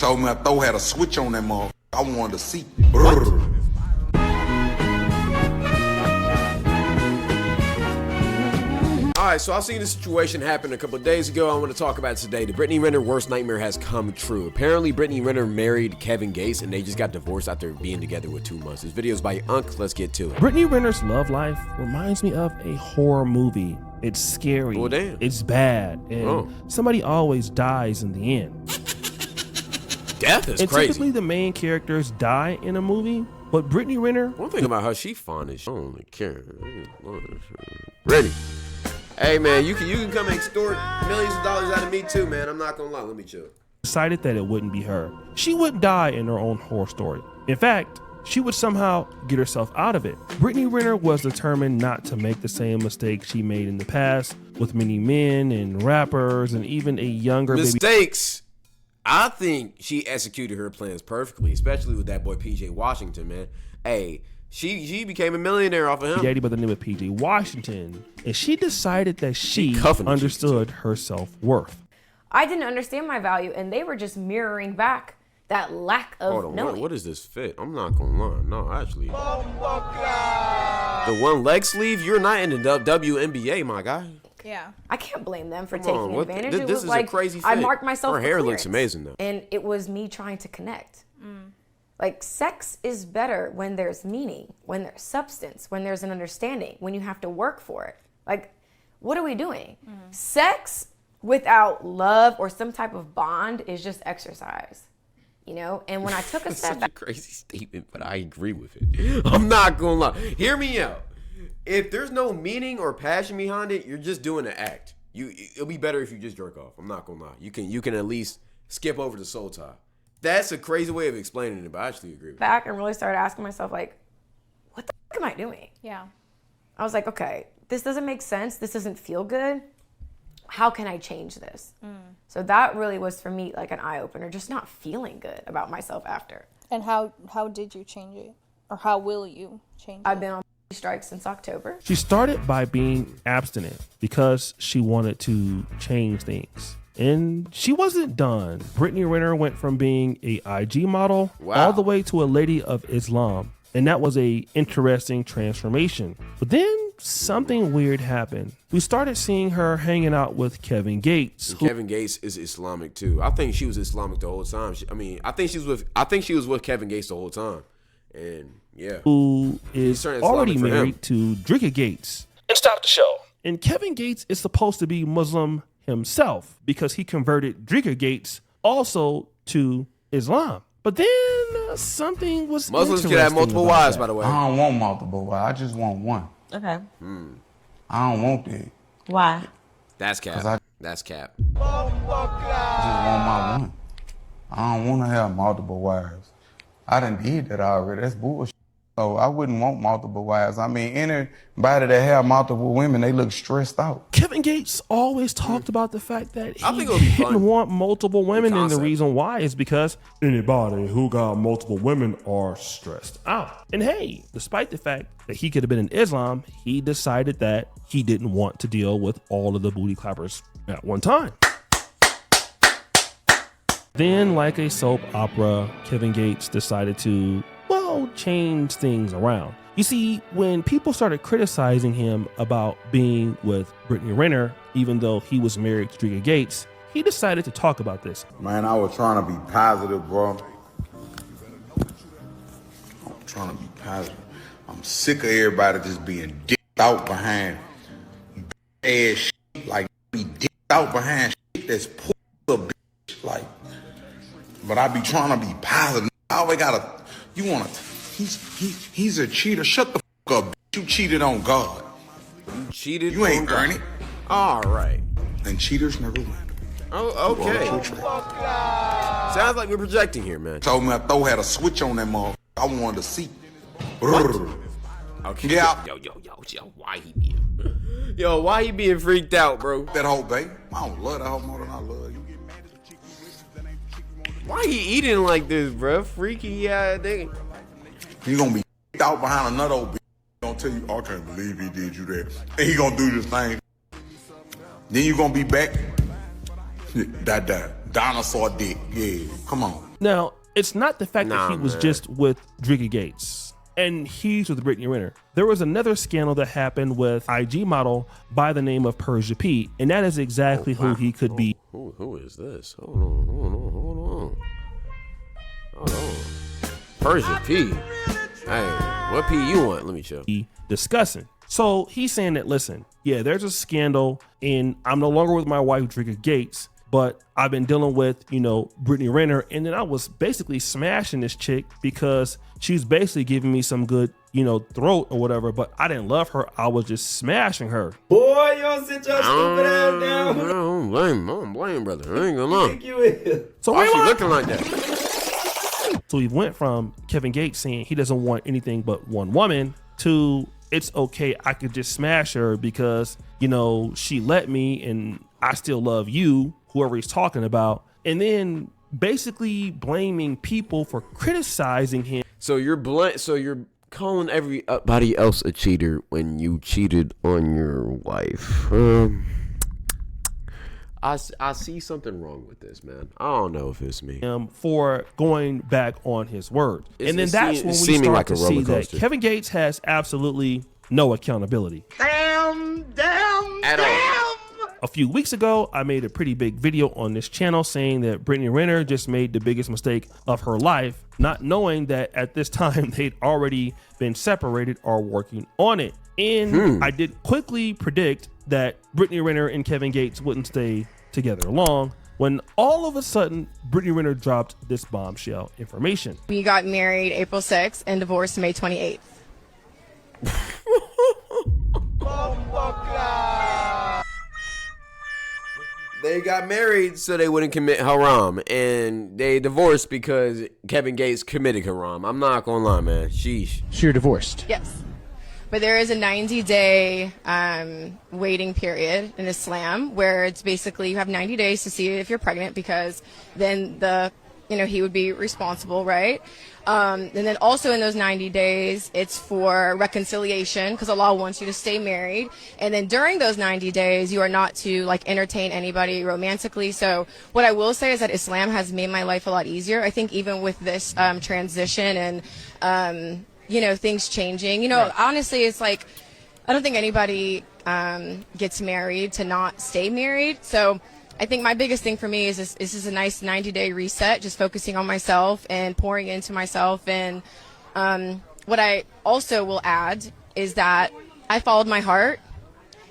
Told me I had a switch on that motherfucker. I wanted to see. Alright, so I seen this situation happen a couple of days ago. I want to talk about it today. The Brittany Renner worst nightmare has come true. Apparently, Brittany Renner married Kevin Gates and they just got divorced after being together with 2 months. This video is by Unc. Let's get to it. Brittany Renner's love life reminds me of a horror movie. It's scary. Well, damn. It's bad. And somebody always dies in the end. Death is and crazy. Typically, the main characters die in a movie, but Brittany Renner... One thing about her, she fond as she only care. Ready. Hey man, you can come extort millions of dollars out of me too, man. I'm not gonna lie, let me chill. Decided that it wouldn't be her. She wouldn't die in her own horror story. In fact, she would somehow get herself out of it. Brittany Renner was determined not to make the same mistake she made in the past with many men and rappers and even a younger mistakes. I think she executed her plans perfectly, especially with that boy PJ Washington, man. Hey, she became a millionaire off of him. Daddy by the name of PJ Washington, and she decided that she understood her self-worth. I didn't understand my value, and they were just mirroring back that lack of Hold on, knowing. what is this fit? I'm not gonna lie. No, actually. The one leg sleeve, you're not in the WNBA, my guy. Yeah. I can't blame them for taking advantage. This It was is like a crazy fit. I marked myself Her for hair clearance. looks amazing though. And it was me trying to connect. Like, sex is better when there's meaning, when there's substance, when there's an understanding, when you have to work for it. Like, what are we doing? Sex without love or some type of bond is just exercise, you know? And when I took a step back. Such a crazy statement, but I agree with it. I'm not gonna lie. Hear me out. If there's no meaning or passion behind it, you're just doing an act. It'll be better if you just jerk off. I'm not gonna lie. You can at least skip over the soul tie. That's a crazy way of explaining it, but I actually agree with it. Back and really started asking myself, like, what the f am I doing? Yeah. I was like, okay, this doesn't make sense. This doesn't feel good. How can I change this? So that really was for me like an eye-opener, just not feeling good about myself after. And how did you change it? Or how will you change it? I've been on strike since October. She started by being abstinent because she wanted to change things. And she wasn't done. Brittany Renner went from being a IG model all the way to a lady of Islam. And that was a interesting transformation. But then something weird happened. We started seeing her hanging out with Kevin Gates. Kevin Gates is Islamic too. I think she was Islamic the whole time. I think she was with Kevin Gates the whole time. And yeah. Who is already married to Drika Gates. And stop the show. And Kevin Gates is supposed to be Muslim himself because he converted Drika Gates also to Islam. But then something was Muslims can have multiple wives, by the way. I don't want multiple wives. I just want one. Okay. I don't want that. Why? That's cap. That's cap. I just want my one. I don't want to have multiple wives. I done did that already. That's bullshit. So I wouldn't want multiple wives. I mean, anybody that have multiple women, they look stressed out. Kevin Gates always talked about the fact that he didn't want multiple women, and the reason why is because anybody who got multiple women are stressed out. And hey, despite the fact that he could have been in Islam, he decided that he didn't want to deal with all of the booty clappers at one time. Then, like a soap opera, Kevin Gates decided to change things around. You see, when people started criticizing him about being with Brittany Renner, even though he was married to Drika Gates, he decided to talk about this. Man, I was trying to be positive, bro. I'm trying to be positive. I'm sick of everybody just being dicked out behind ass shit. Like, be dicked out behind shit that's poor bitch. Like, but I be trying to be positive. I always gotta, he's a cheater. Shut the fuck up, bitch. You cheated on God. You cheated. You ain't earn it. All right. And cheaters never win. Oh, okay. Sounds like we're projecting here, man. Told me I had a switch on that motherfucker. I wanted to see. Okay. Yeah. Yo, why he being freaked out, bro? That whole baby. I don't love that whole more than I love you. Why he eating like this, bro? Freaky nigga. He gonna be out behind another old bitch. He gonna tell you, I can't believe he did you that. And he gonna do this thing. Then you gonna be back. Die. Dinosaur dick. Yeah, come on. Now, it's not the fact that he was man. just with Drinker Gates and he's with Brittany Renner. There was another scandal that happened with IG model by the name of Persia P, and that is exactly who he could be. Who is this? Hold on. Persia P. Hey, what P you want? Let me chill. Discussing. So he's saying that, listen, yeah, there's a scandal and I'm no longer with my wife, Drinker Gates, but I've been dealing with, Brittany Renner. And then I was basically smashing this chick because she was basically giving me some good, throat or whatever, but I didn't love her. I was just smashing her. Boy, you don't sit your stupid ass down. I don't blame, brother. I ain't gonna lie. Think you is. So Why wait, she what? looking like that? So we went from Kevin Gates saying he doesn't want anything but one woman to it's okay, I could just smash her because, she let me and I still love you, whoever he's talking about. And then basically blaming people for criticizing him. So you're calling everybody else a cheater when you cheated on your wife. I see something wrong with this, man. I don't know if it's me. For going back on his word. And then that's when we seeming start like to a see roller that coaster. Kevin Gates has absolutely no accountability. At all. A few weeks ago, I made a pretty big video on this channel saying that Brittany Renner just made the biggest mistake of her life, not knowing that at this time they'd already been separated or working on it. And I did quickly predict that Brittany Renner and Kevin Gates wouldn't stay together long when all of a sudden Brittany Renner dropped this bombshell information. We got married April 6th and divorced May 28th. They got married so they wouldn't commit haram, and they divorced because Kevin Gates committed haram. I'm not gonna lie, man. Sheesh. So you're divorced. Yes. But there is a 90-day waiting period in Islam where it's basically you have 90 days to see if you're pregnant because then he would be responsible, right? And then also in those 90 days, it's for reconciliation because Allah wants you to stay married. And then during those 90 days, you are not to entertain anybody romantically. So what I will say is that Islam has made my life a lot easier. I think even with this transition and things changing. Honestly, it's I don't think anybody gets married to not stay married. So I think my biggest thing for me is this is a nice 90-day reset, just focusing on myself and pouring into myself. And what I also will add is that I followed my heart,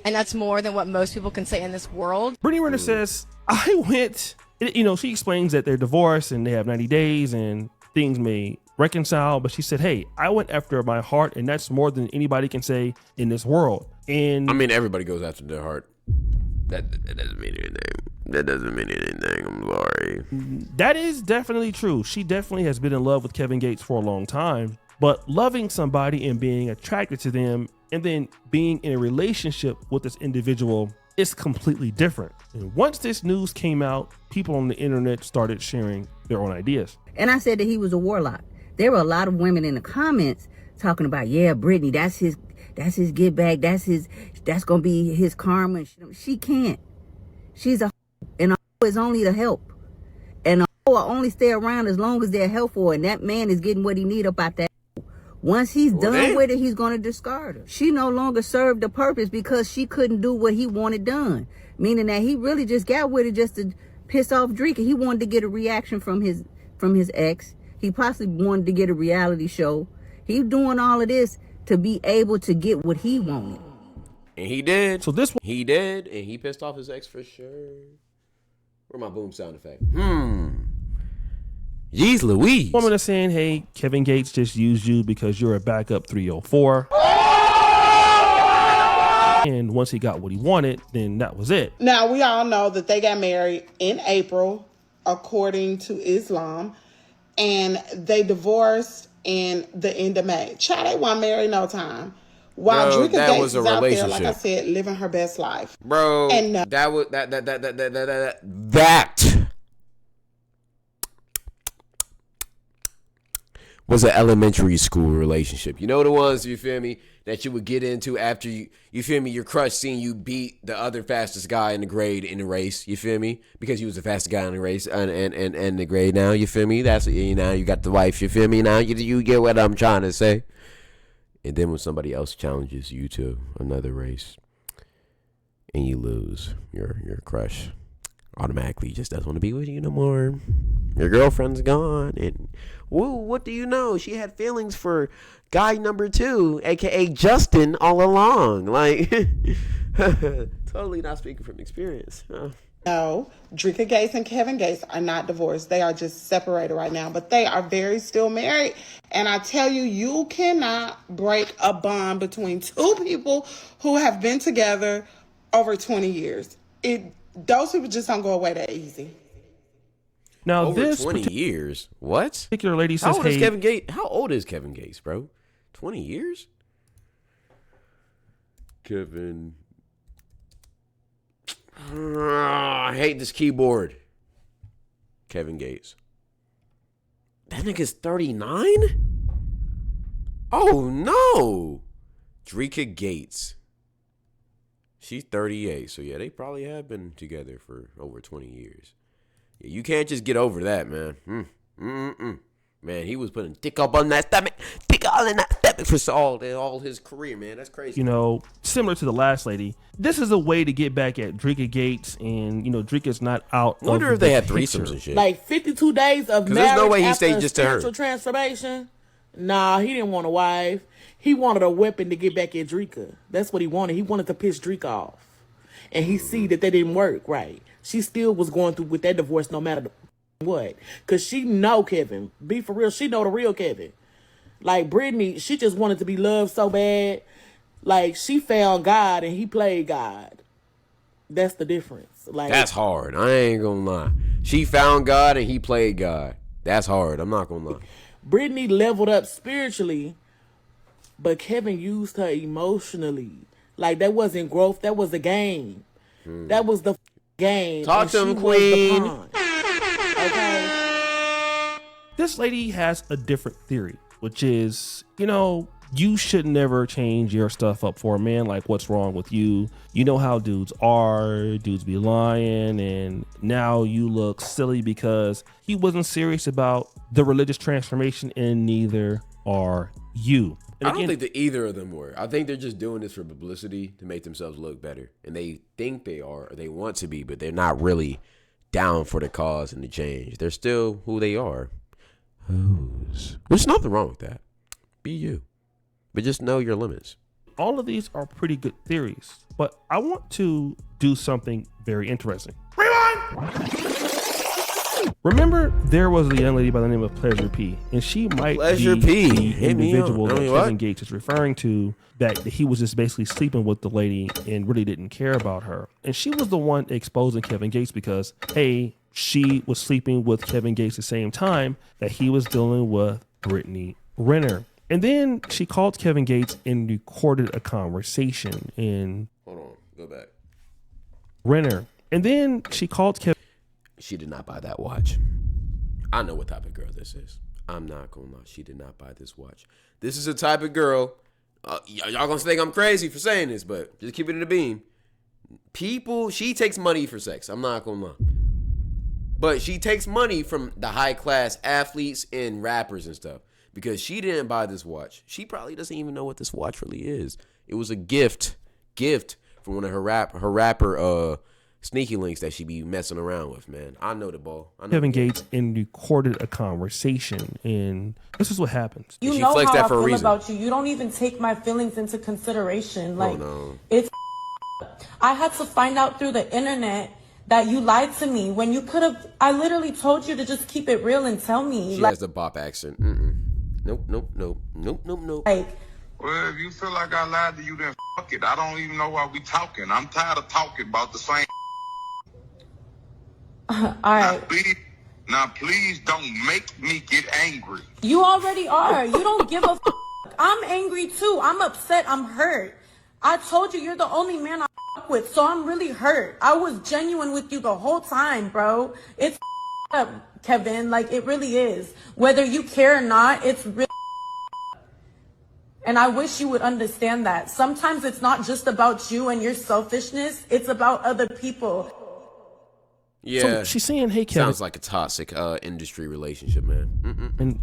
and that's more than what most people can say in this world. Brittany Renner says, I went, she explains that they're divorced and they have 90 days and things may reconcile, but she said, hey, I went after my heart, and that's more than anybody can say in this world. And I mean, everybody goes after their heart. That doesn't mean anything. That doesn't mean anything. I'm sorry. That is definitely true. She definitely has been in love with Kevin Gates for a long time, but loving somebody and being attracted to them and then being in a relationship with this individual is completely different. And once this news came out, people on the internet started sharing their own ideas. And I said that he was a warlock. There were a lot of women in the comments talking about, yeah, Brittany, that's his get back. That's going to be his karma. She can't. She's a and a is only to help. And a will only stay around as long as they're helpful. And that man is getting what he need up out that. Once he's done with it, he's going to discard her. She no longer served the purpose because she couldn't do what he wanted done. Meaning that he really just got with it just to piss off Drinker. He wanted to get a reaction from his ex. He possibly wanted to get a reality show. He's doing all of this to be able to get what he wanted. And he did. So this one, he did, and he pissed off his ex for sure. Where my boom sound effect? Jeez Louise. woman is saying, hey, Kevin Gates just used you because you're a backup 304. And once he got what he wanted, then that was it. Now, we all know that they got married in April, according to Islam, and they divorced in the end of May. Child, they weren't married no time. While Drinker Gates was a is out there, relationship. like I said, living her best life. Bro, And that was that was an elementary school relationship. You know the ones, you feel me, that you would get into after you feel me, your crush seeing you beat the other fastest guy in the grade in the race, you feel me? Because you was the fastest guy in the race and the grade now, you feel me? That's, you know, you got the wife, you feel me? Now you get what I'm trying to say. And then when somebody else challenges you to another race and you lose, your crush automatically just doesn't want to be with you no more. Your girlfriend's gone, and woo, what do you know? She had feelings for guy number 2, aka Justin, all along. Like, totally not speaking from experience. No, Drika Gates and Kevin Gates are not divorced. They are just separated right now, but they are very still married. And I tell you, you cannot break a bond between two people who have been together over 20 years. Those people just don't go away that easy. Now, over this 20 years? What? particular lady says, How old is Kevin Gates, bro? 20 years? Kevin. I hate this keyboard. Kevin Gates. That nigga's 39? Oh, no. Drika Gates. She's 38, so yeah, they probably have been together for over 20 years. Yeah, you can't just get over that, man. Man, he was putting dick up on that stomach, dick all in that stomach for all his career, man. That's crazy. You know, similar to the last lady, this is a way to get back at Drika Gates, and you know, Drika's not out. I wonder if they had threesomes and shit. Like 52 days of marriage there's no way he after stayed just to her. spiritual transformation. Nah, he didn't want a wife. He wanted a weapon to get back at Drika. That's what he wanted. He wanted to piss Drika off. And he see that didn't work, right? She still was going through with that divorce no matter what. Because she know Kevin. Be for real. She know the real Kevin. Like Brittany, she just wanted to be loved so bad. Like she found God and he played God. That's the difference. Like that's hard. I ain't gonna lie. She found God and he played God. That's hard. I'm not gonna lie. Brittany leveled up spiritually, but Kevin used her emotionally. Like that wasn't growth. That was a game. That was the game. Talk to him, Queen. Okay. This lady has a different theory, which is, you know, you should never change your stuff up for a man. Like, what's wrong with you? You know how dudes are. Dudes be lying, and now you look silly because he wasn't serious about the religious transformation, and neither are you. And I don't think that either of them were. I think they're just doing this for publicity to make themselves look better. And they think they are, or they want to be, but they're not really down for the cause and the change. They're still who they are. There's nothing wrong with that. Be you. But just know your limits. All of these are pretty good theories, but I want to do something very interesting. Rewind! Remember, there was a young lady by the name of Pleasure P, and she might Pleasure be P. the individual that Kevin Gates is referring to, that he was just basically sleeping with the lady and really didn't care about her. And she was the one exposing Kevin Gates because, hey, she was sleeping with Kevin Gates at the same time that he was dealing with Brittany Renner. And then she called Kevin Gates and recorded a conversation. And hold on, go back. Renner. And then she called Kevin. She did not buy that watch. I know what type of girl this is. I'm not gonna lie. She did not buy this watch. This is a type of girl. Y'all gonna think I'm crazy for saying this, but just keep it in the beam. She takes money for sex. I'm not gonna lie. But she takes money from the high class athletes and rappers and stuff. Because she didn't buy this watch. She probably doesn't even know what this watch really is. It was a gift from one of her rapper sneaky links that she be messing around with, man. I know the ball. Kevin Gates and recorded a conversation, and this is what happens. You know how I feel about you. You don't even take my feelings into consideration. Like, it's I had to find out through the internet that you lied to me when you could have. I literally told you to just keep it real and tell me. She has the bop accent. Nope. Like, well, if you feel like I lied to you, then fuck it. I don't even know why we talking. I'm tired of talking about the same. All right. Now, please don't make me get angry. You already are. You don't give a fuck. I'm angry too. I'm upset. I'm hurt. I told you you're the only man I fuck with, so I'm really hurt. I was genuine with you the whole time, bro. It's up. Kevin. Like, it really is. Whether you care or not, it's really. And I wish you would understand that. Sometimes it's not just about you and your selfishness. It's about other people. Yeah. So she's saying, hey, Kevin. Sounds like a toxic industry relationship, man. And,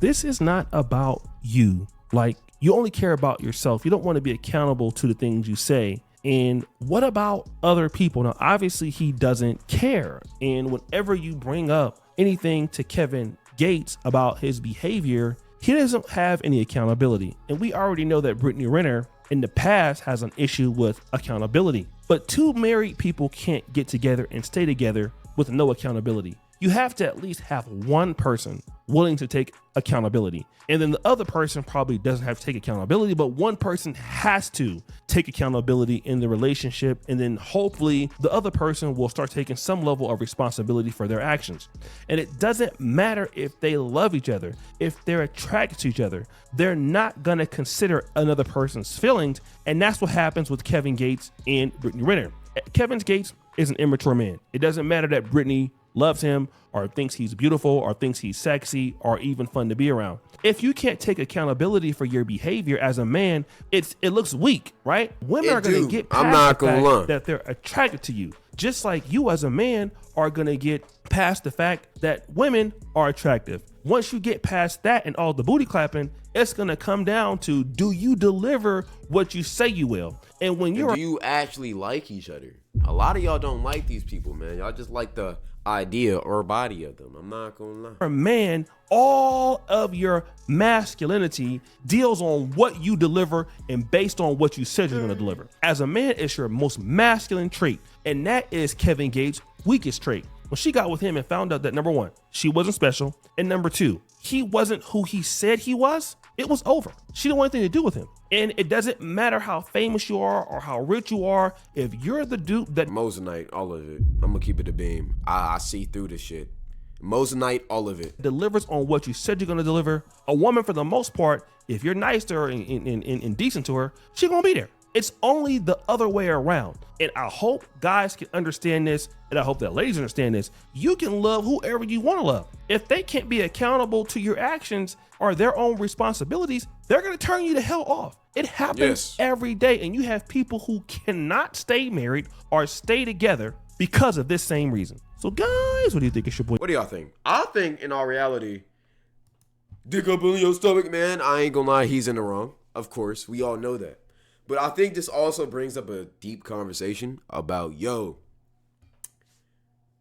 this is not about you. Like, you only care about yourself. You don't want to be accountable to the things you say. And what about other people? Now, obviously, he doesn't care. And whenever you bring up anything to Kevin Gates about his behavior, he doesn't have any accountability. And we already know that Brittany Renner in the past has an issue with accountability. But two married people can't get together and stay together with no accountability. You have to at least have one person willing to take accountability. And then the other person probably doesn't have to take accountability, but one person has to take accountability in the relationship. And then hopefully the other person will start taking some level of responsibility for their actions. And it doesn't matter if they love each other, if they're attracted to each other, they're not gonna consider another person's feelings. And that's what happens with Kevin Gates and Brittany Renner. Kevin Gates is an immature man. It doesn't matter that Brittany loves him or thinks he's beautiful or thinks he's sexy or even fun to be around. If you can't take accountability for your behavior as a man, it looks weak, right? Women are going to get past the fact that they're attracted to you, just like you as a man are going to get past the fact that women are attractive. Once you get past that and all the booty clapping, it's going to come down to, do you deliver what you say you will? And when do you actually like each other? A lot of y'all don't like these people, man. Y'all just like the idea or body of them. I'm not gonna lie. For a man, all of your masculinity deals on what you deliver and based on what you said you're gonna deliver. As a man, it's your most masculine trait, and that is Kevin Gates' weakest trait. When she got with him and found out that, number one, she wasn't special, and number two, he wasn't who he said he was, it was over. She didn't want anything to do with him. And it doesn't matter how famous you are or how rich you are. If you're the dude that Mosinite, all of it. I'm gonna keep it a beam. I see through this shit. Mosinite, all of it. Delivers on what you said you're gonna deliver. A woman, for the most part, if you're nice to her and decent to her, she's gonna be there. It's only the other way around. And I hope guys can understand this, and I hope that ladies understand this. You can love whoever you want to love. If they can't be accountable to your actions or their own responsibilities, they're going to turn you the hell off. It happens every day, and you have people who cannot stay married or stay together because of this same reason. So guys, what do you think? It's your boy. What do y'all think? I think in all reality, dick up in your stomach, man. I ain't gonna lie, he's in the wrong. Of course, we all know that. But I think this also brings up a deep conversation about,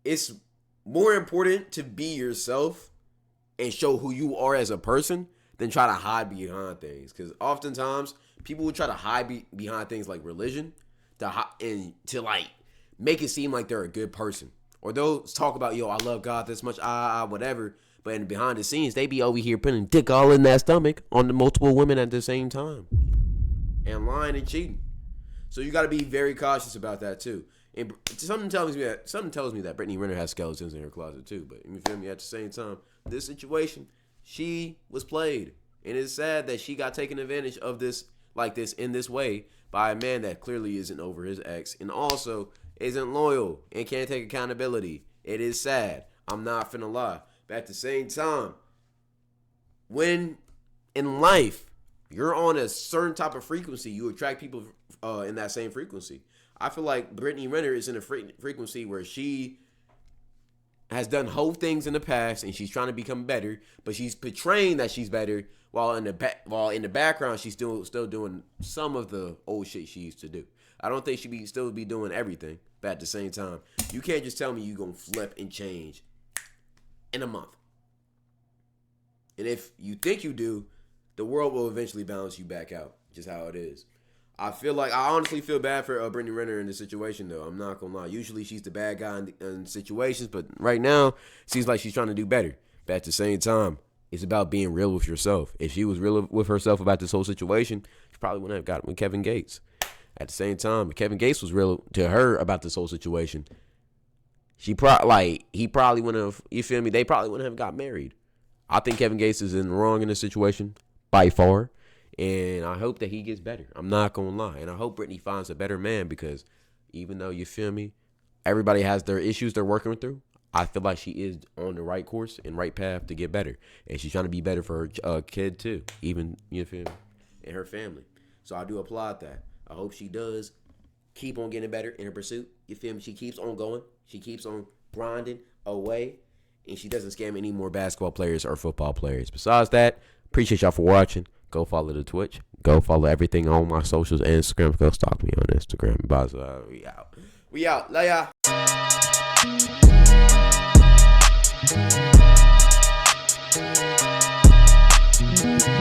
it's more important to be yourself and show who you are as a person than try to hide behind things. Because oftentimes, people will try to hide behind things like religion to make it seem like they're a good person. Or they'll talk about, I love God this much, whatever. But in behind the scenes, they be over here putting dick all in that stomach on the multiple women at the same time. And lying and cheating. So you got to be very cautious about that too. And something tells me that Brittany Renner has skeletons in her closet too. But you feel me? At the same time, this situation, she was played, and it's sad that she got taken advantage of in this way by a man that clearly isn't over his ex and also isn't loyal and can't take accountability. It is sad. I'm not finna lie. But at the same time, when in life you're on a certain type of frequency, you attract people in that same frequency. I feel like Brittany Renner is in a frequency where she has done whole things in the past and she's trying to become better, but she's portraying that she's better while in the background she's still doing some of the old shit she used to do. I don't think she still be doing everything, but at the same time, you can't just tell me you gonna flip and change in a month. And if you think you do, the world will eventually balance you back out, just how it is. I honestly feel bad for Brittany Renner in this situation, though. I'm not gonna lie. Usually she's the bad guy in situations, but right now, it seems like she's trying to do better. But at the same time, it's about being real with yourself. If she was real with herself about this whole situation, she probably wouldn't have gotten with Kevin Gates. At the same time, if Kevin Gates was real to her about this whole situation, he probably wouldn't have, you feel me? They probably wouldn't have got married. I think Kevin Gates is in the wrong in this situation by far. And I hope that he gets better. I'm not going to lie. And I hope Brittany finds a better man because even though, you feel me, everybody has their issues they're working through, I feel like she is on the right course and right path to get better. And she's trying to be better for her kid, too. Even, you feel me? And her family. So I do applaud that. I hope she does keep on getting better in her pursuit. You feel me? She keeps on going. She keeps on grinding away. And she doesn't scam any more basketball players or football players. Besides that, appreciate y'all for watching. Go follow the Twitch. Go follow everything on my socials and Instagram. Go stalk me on Instagram. Bye. We out. We out. Love y'all.